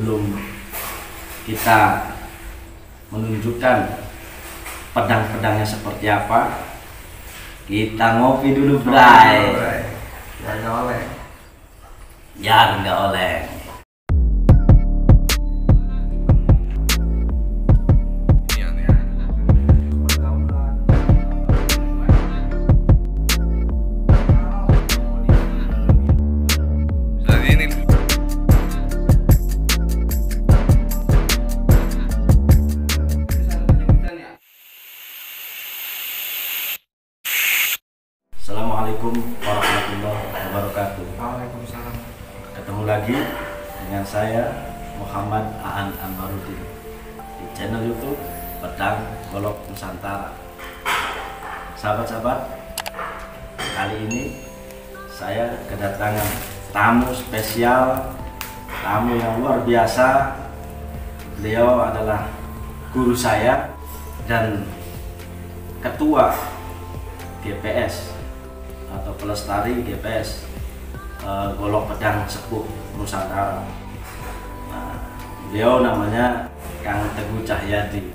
sebelum kita menunjukkan pedang-pedangnya seperti apa, kita ngopi dulu, Bray. Biar nggak oleng. Biar nggak oleng. Assalamualaikum warahmatullahi wabarakatuh. Waalaikumsalam. Ketemu lagi dengan saya Muhammad Aan Anwarudin di channel YouTube Pedang Golok Nusantara. Sahabat-sahabat, kali ini saya kedatangan tamu spesial, tamu yang luar biasa. Beliau adalah guru saya dan ketua GPS atau pelestari GPS Golok Pedang Sepuh Nusantara. Nah, beliau namanya Kang Teguh Cahyadi,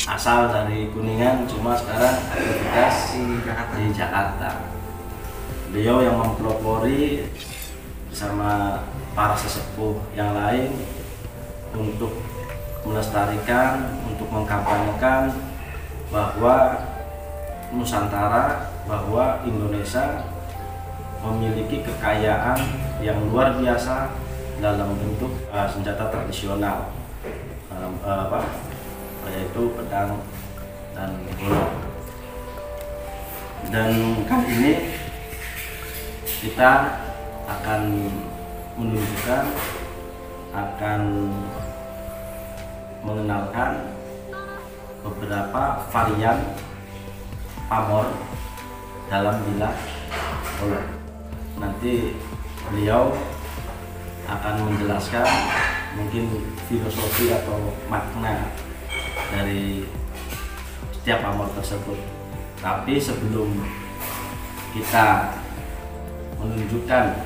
asal dari Kuningan, cuma sekarang aktivitas di Jakarta. Beliau yang mempelopori bersama para sesepuh yang lain untuk melestarikan, untuk mengkampanyekan bahwa Nusantara, bahwa Indonesia memiliki kekayaan yang luar biasa dalam bentuk senjata tradisional, yaitu pedang dan golok. Dan kali ini kita akan menunjukkan, akan mengenalkan beberapa varian pamor dalam bilah golok. Nanti beliau akan menjelaskan mungkin filosofi atau makna dari setiap pamor tersebut. Tapi sebelum kita menunjukkan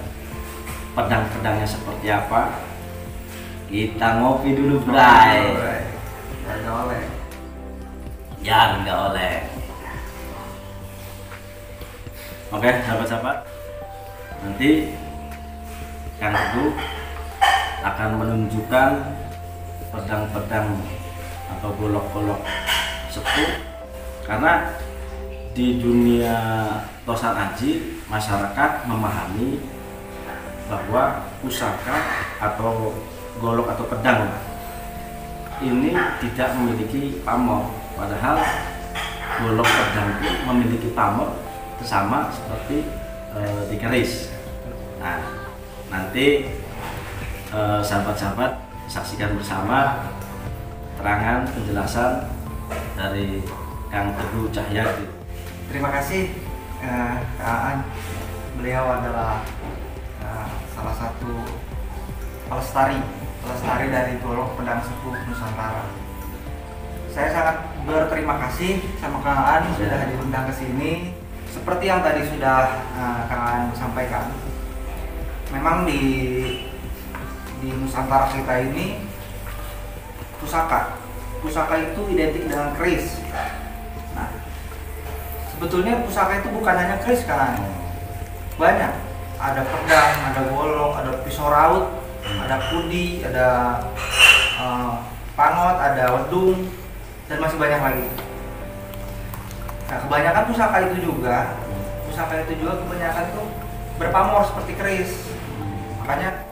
pedang-pedangnya seperti apa, kita ngopi dulu, Bray. Biar nggak oleng. Biar nggak oleng. Oke, sahabat-sahabat, nanti Kang Teguh akan menunjukkan pedang-pedang atau golok-golok sepuh, karena di dunia Tosan Aji masyarakat memahami bahwa pusaka atau golok atau pedang ini tidak memiliki pamor, padahal golok pedang itu memiliki pamor sama seperti di keris. Nah, nanti sahabat-sahabat saksikan bersama keterangan penjelasan dari Kang Teguh Cahyadi. Terima kasih Kak Aan. Beliau adalah salah satu pelestari dari golok pedang sepuh Nusantara. Saya sangat berterima kasih sama Kang Aan sudah diundang ke sini. Seperti yang tadi sudah Kang Aan sampaikan, memang di Nusantara kita ini pusaka itu identik dengan keris. Nah, sebetulnya pusaka itu bukan hanya keris, kan? Banyak. Ada pedang, ada golok, ada pisau raut, ada kudi, ada pangot, ada wedung, dan masih banyak lagi. Nah, kebanyakan pusaka itu juga kebanyakan itu berpamor seperti keris. Makanya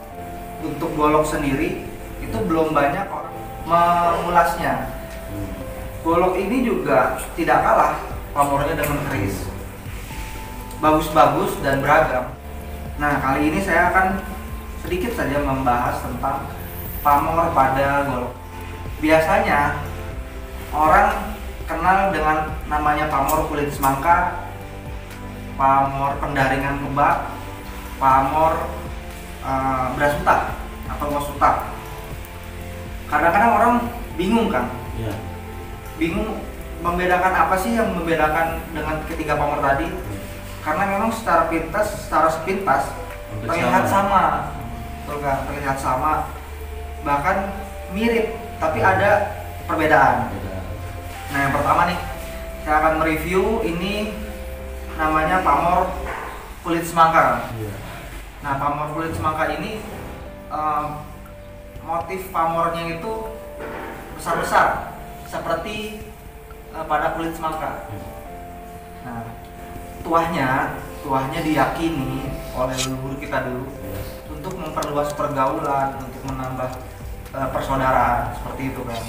untuk golok sendiri itu belum banyak orang mengulasnya. Golok ini juga tidak kalah pamornya dengan keris. Bagus-bagus dan beragam. Nah, kali ini saya akan sedikit saja membahas tentang pamor pada golok. Biasanya orang kenal dengan namanya pamor kulit semangka, pamor pendaringan kebak, pamor brasuta atau mosuta. Kadang-kadang orang bingung, kan? Ya. Bingung membedakan apa sih yang membedakan dengan ketiga pamor tadi? Karena memang secara sepintas terlihat sama, betul kan? Terlihat sama. bahkan mirip, tapi ada perbedaan. Nah, yang pertama nih, saya akan mereview ini namanya pamor kulit semangka. Nah, pamor kulit semangka ini motif pamornya itu besar-besar seperti pada kulit semangka. Nah, tuahnya diyakini oleh leluhur kita dulu untuk memperluas pergaulan, untuk menambah persaudaraan, seperti itu kan.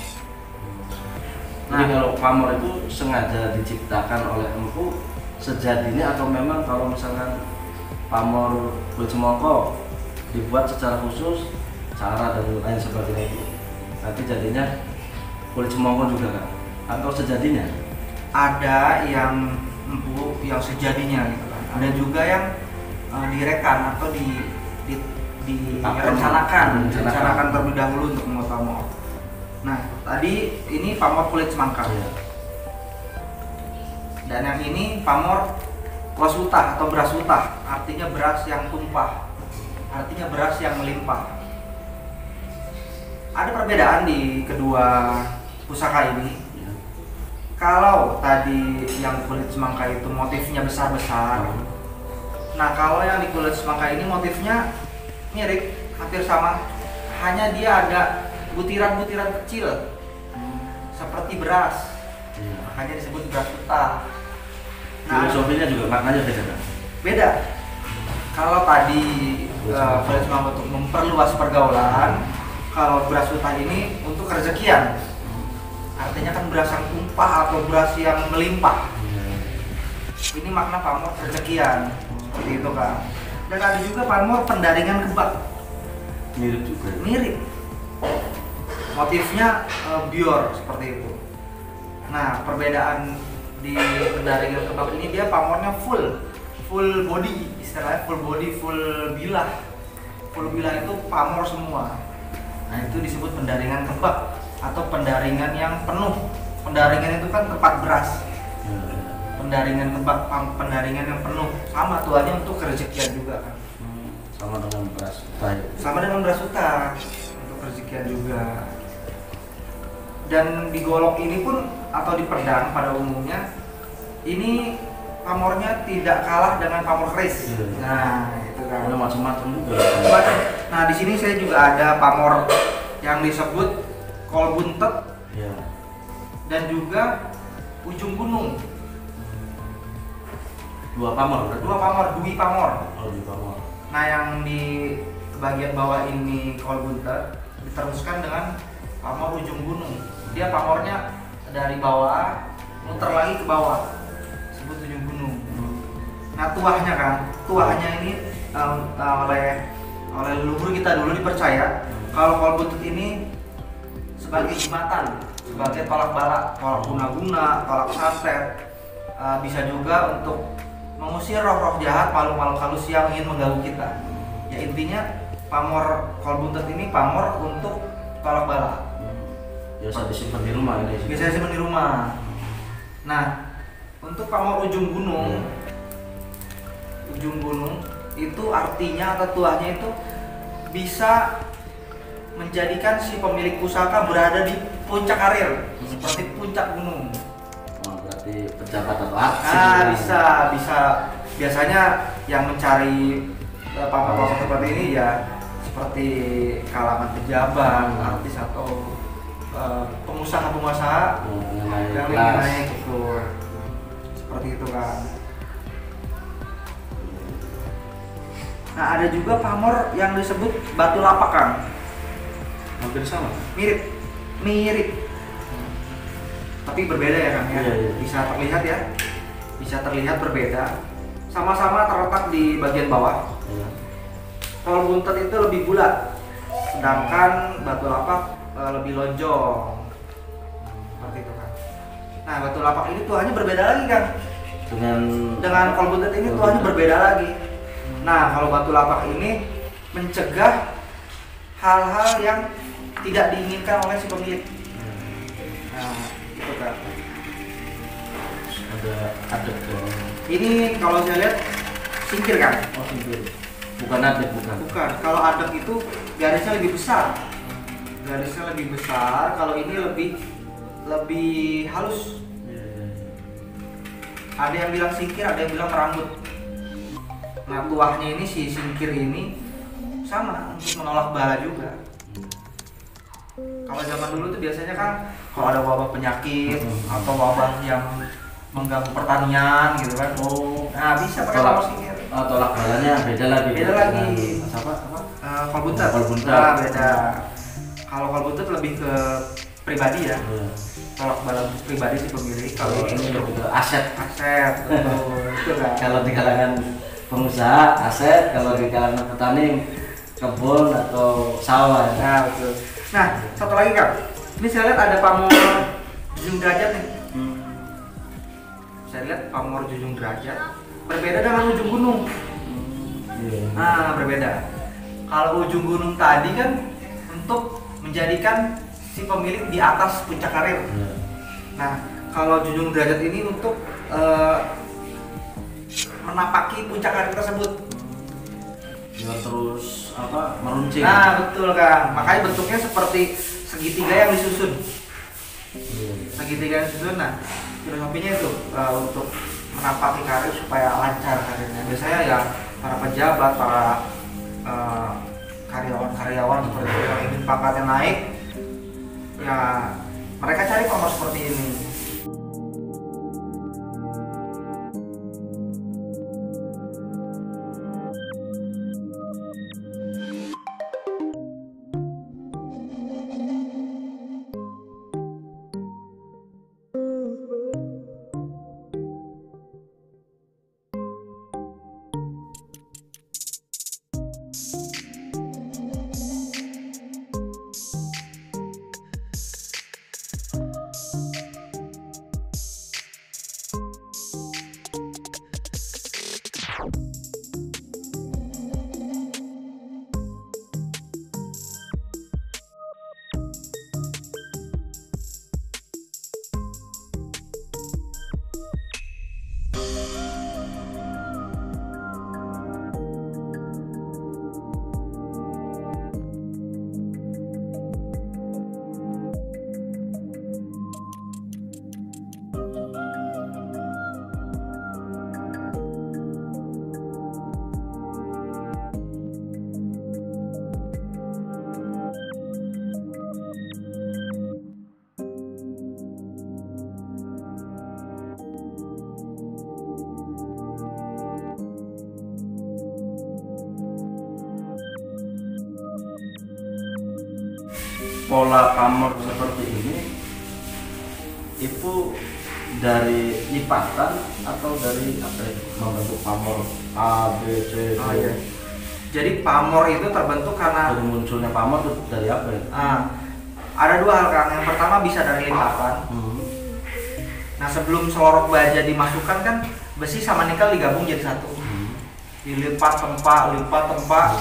Jadi kalau pamor itu sengaja diciptakan oleh empu sejadinya, atau memang kalau misalkan pamor kulit semangka dibuat secara khusus, cara dan lain sebagainya itu nanti jadinya kulit semangka juga kan? Atau sejadinya? Ada yang empu yang sejadinya gitu kan. Ada juga yang direkan atau direncanakan terlebih dahulu untuk membuat pamor. Nah, tadi ini pamor kulit semangka. Dan yang ini pamor wasutah atau beras utah, artinya beras yang tumpah, artinya beras yang melimpah. Ada perbedaan di kedua pusaka ini. Kalau tadi yang kulit semangka itu motifnya besar-besar, nah kalau yang di kulit semangka ini motifnya mirip, hampir sama, hanya dia ada butiran-butiran kecil seperti beras, makanya disebut beras utah. Nah, filosofinya juga maknanya beda. Beda. Kalau tadi kulit semangka untuk memperluas pergaulan, kalau beras utah ini untuk kerezekian. Artinya kan beras yang tumpah atau beras yang melimpah. Ini makna pamor kerezekian, seperti itu kan. Dan ada juga pamor pendaringan kebak. Mirip juga. Mirip. Motifnya bior seperti itu. Nah, perbedaan di pendaringan kebak ini dia pamornya full body, istilahnya full body, full bilah. Full bilah itu pamor semua. Nah, itu disebut pendaringan kebak atau pendaringan yang penuh. Pendaringan itu kan tempat beras. Pendaringan kebak, pendaringan yang penuh. Sama tuanya untuk kerezekian juga kan. Sama dengan beras utah. Sama dengan beras utah untuk kerezekian juga. Dan di golok ini pun atau di pedang pada umumnya ini pamornya tidak kalah dengan pamor keris. Nah, itu kan. Ada macam-macam juga. Nah, di sini saya juga ada pamor yang disebut kol buntet, dan juga ujung gunung. Dua pamor. Dwi pamor. Oh, dwi pamor. Nah, yang di bagian bawah ini kol buntet diteruskan dengan pamor ujung gunung. Dia pamornya dari bawah muter lagi ke bawah, disebut ujung gunung. Nah, tuahnya ini oleh leluhur kita dulu dipercaya kalau kol buntet ini sebagai jembatan, sebagai tolak balak, tolak guna-guna, tolak santet, bisa juga untuk mengusir roh-roh jahat, makhluk-makhluk halus yang ingin mengganggu kita. Ya, intinya pamor kol buntet ini pamor untuk tolak balak. Biasa disimpan di rumah ini. Bisa disimpan di rumah. Nah, untuk pamor ujung gunung itu artinya atau tuahnya itu bisa menjadikan si pemilik pusaka berada di puncak karir, seperti puncak gunung. Oh, berarti pejabat atau artis. Bisa. Biasanya yang mencari pamor seperti ini ya seperti kalangan pejabat, artis atau pengusaha yang naik itu. Seperti itu kan. Nah, ada juga pamor yang disebut batu lapak kan. Hampir sama. Mirip. Tapi berbeda ya kan ya. Iya. Bisa terlihat berbeda. Sama-sama terletak di bagian bawah. Kol buntet itu lebih bulat, sedangkan batu lapak lebih lonjong. Seperti itu kan. Nah, batu lapak ini tuahnya berbeda lagi kan. Dengan kol buntet ini tuahnya berbeda lagi. Nah, kalau batu lapak ini mencegah hal-hal yang tidak diinginkan oleh si pemilik. Nah, itu kan. Ada adek. Ini kalau saya lihat singkir kan? Oh, singkir. Bukan adek, bukan. Bukan. Kalau adek itu garisnya lebih besar. garisnya lebih besar. Kalau ini lebih halus. Ada yang bilang singkir, ada yang bilang merambut. Nah, tuahnya ini si singkir ini sama untuk menolak bala juga. Kalau zaman dulu tuh biasanya kan kalau ada wabah penyakit atau wabah yang mengganggu pertanian gitu kan. Oh, Nah, bisa pakai pamor singkir. tolak balanya beda lagi. Beda lagi. Apa? Kolbuntut. Kolbuntut. Nah, beda. Kalau kolbuntut lebih ke pribadi ya. Iya. Tolak bala pribadi si pemilik. Kalau ini lebih ke aset. Aset, itu kan. Kalau di kalangan pengusaha aset, kalau di kalangan petani kebun atau sawah. Nah, betul. Nah, satu lagi Kak. Ini saya lihat ada pamor Junjung Derajat nih. Saya lihat pamor Junjung Derajat berbeda dengan ujung gunung. Iya. Nah, berbeda. Kalau ujung gunung tadi kan untuk menjadikan si pemilik di atas puncak karir. Iya. Nah, kalau Junjung Derajat ini untuk menapaki puncak karir tersebut. Biar terus meruncing. Nah, betul kan. Makanya bentuknya seperti segitiga yang disusun. Iya. Segitiga yang disusun. Nah, filosofinya itu untuk menapaki karir supaya lancar karirnya. Biasanya ya para pejabat, para karyawan-karyawan seperti itu yang ingin pangkatnya naik, ya mereka cari pamor seperti ini. Pola pamor seperti ini itu dari lipatan atau dari membentuk pamor A, B, C, D? Oh, iya. Jadi pamor itu terbentuk karena Dari munculnya pamor itu dari apa ya? ada dua hal Kang. Yang pertama bisa dari lipatan. Nah, sebelum selorok baja dimasukkan kan besi sama nikel digabung jadi satu. Dilipat tempa,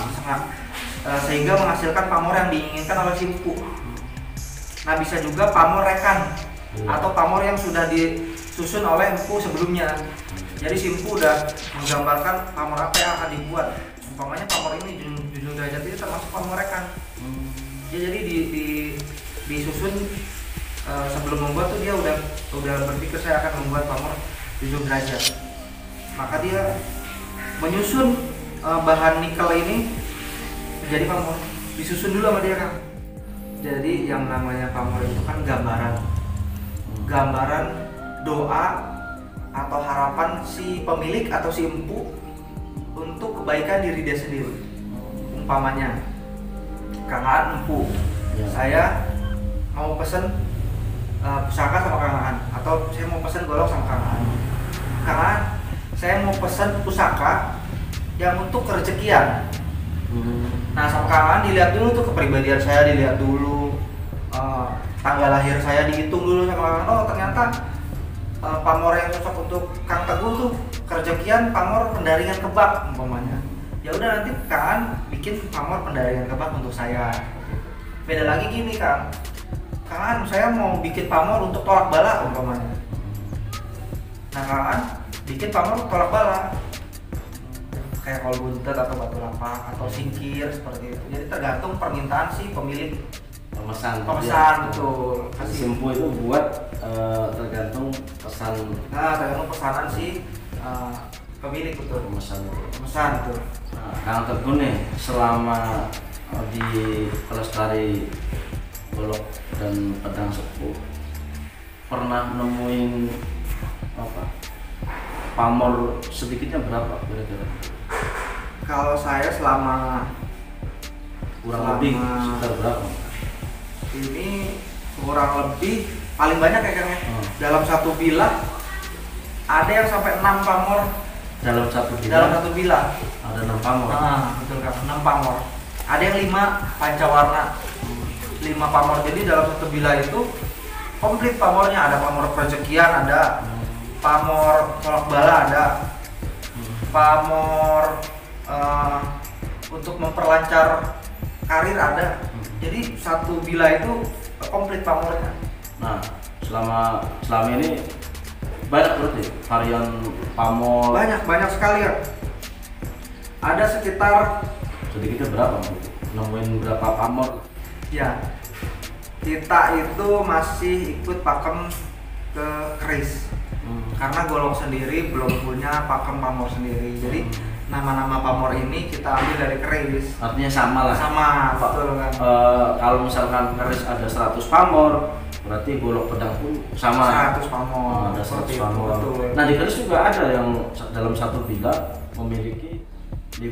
sehingga menghasilkan pamor yang diinginkan oleh si empu. Nah, bisa juga pamor rekan atau pamor yang sudah disusun oleh empu sebelumnya. Jadi si empu udah menggambarkan pamor apa yang akan dibuat. Umpamanya pamor ini Junjung Derajat ini termasuk pamor rekan. Ya, jadi disusun sebelum membuat tuh dia udah berpikir saya akan membuat pamor Junjung Derajat. Maka dia menyusun bahan nikel ini menjadi pamor, disusun dulu sama dia Kang. Jadi yang namanya pamor itu kan gambaran doa atau harapan si pemilik atau si empu untuk kebaikan diri dia sendiri. Umpamanya Kang Aan empu, saya mau pesen pusaka sama Kang Aan, atau saya mau pesen golok sama Kang Aan. Kang Aan, saya mau pesen pusaka yang untuk kerezekian. Nah, sama Kang Aan dilihat dulu tuh kepribadian saya, dilihat dulu tanggal lahir saya dihitung dulu sama Kang Aan. Oh, ternyata pamor yang cocok untuk Kang Teguh tuh kerezekian pamor pendaringan kebak umpamanya. Ya udah, nanti Kang Aan bikin pamor pendaringan kebak untuk saya. Beda lagi gini Kang Aan, saya mau bikin pamor untuk tolak bala umpamanya. Nah, Kang Aan bikin pamor tolak bala kayak kolbuntut atau batu lapak atau singkir seperti itu. Jadi tergantung permintaan si pemilik. pemesan. Pemesan ya. betul. Simpu itu buat tergantung pesan. Nah, tergantung pesanan si pemilik betul. Pemesan itu. Pemesan betul. Nah, Kang Teguh nih selama di pelestari golok dan pedang sepuh pernah nemuin apa pamor sedikitnya berapa kira-kira? Kalau saya selama Kurang lebih sekitar berapa? ini kurang lebih paling banyak ya Kang ya. Dalam satu bilah ada yang sampai 6 pamor. Dalam satu bilah ada 6 pamor. Betul Kang, 6 pamor. Ada yang 5 pancawarna. 5 pamor. Jadi dalam satu bilah itu komplit pamornya, ada pamor rezekian, ada pamor tolak bala, ada pamor untuk memperlancar karir ada. Jadi satu bilah itu komplit pamornya. Nah, selama ini banyak berarti varian pamor. Banyak sekali ya. Ada sekitar sedikitnya berapa? Nemuin berapa pamor? ya. Kita itu masih ikut pakem ke keris. Karena golok sendiri belum punya pakem pamor sendiri. Jadi nama-nama pamor ini kita ambil dari keris. Artinya sama lah. Sama, betul kan. Kalau misalkan keris ada 100 pamor, berarti golok pedang pun sama. 100 pamor. Ada 100 Seperti itu, pamor. betul. Nah, di keris juga ada yang dalam satu bilah memiliki 5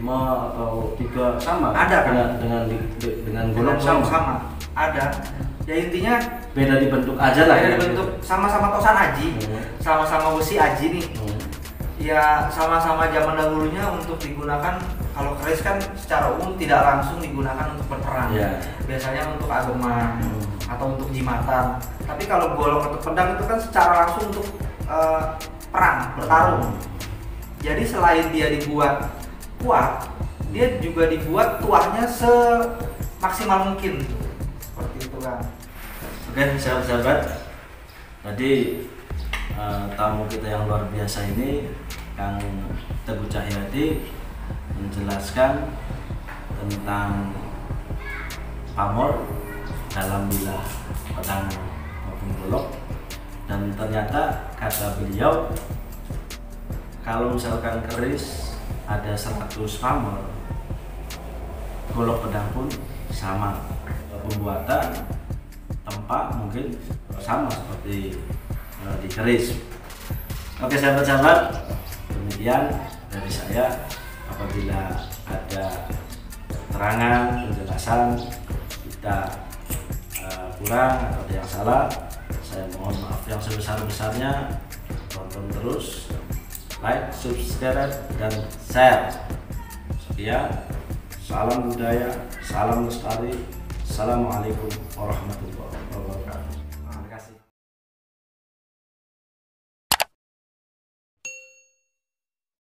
atau 3 sama. Ada kan? Dengan golok sama. Ada. Ya intinya Beda di bentuk aja lah. beda ya. bentuk, sama-sama tosan aji, sama-sama besi aji nih. Ya sama-sama zaman dahulunya untuk digunakan. Kalau keris kan secara umum tidak langsung digunakan untuk berperang. Iya. Biasanya untuk ageman atau untuk jimatan. Tapi kalau golok atau pedang itu kan secara langsung untuk perang, bertarung. Jadi selain dia dibuat kuat, dia juga dibuat tuahnya semaksimal mungkin. Seperti itu kan. Oke, sahabat-sahabat. Tadi tamu kita yang luar biasa ini Kang Teguh Cahyadi menjelaskan tentang pamor dalam bilah pedang maupun golok, dan ternyata kata beliau kalau misalkan keris ada 100 pamor, golok pedang pun sama, pembuatan tempat mungkin sama seperti di keris. Oke sahabat-sahabat, demikian dari saya. Apabila ada keterangan, penjelasan kita kurang atau ada yang salah, saya mohon maaf yang sebesar-besarnya. Tonton terus, like, subscribe, dan share. Sekian, salam budaya, salam lestari. Assalamualaikum warahmatullahi wabarakatuh.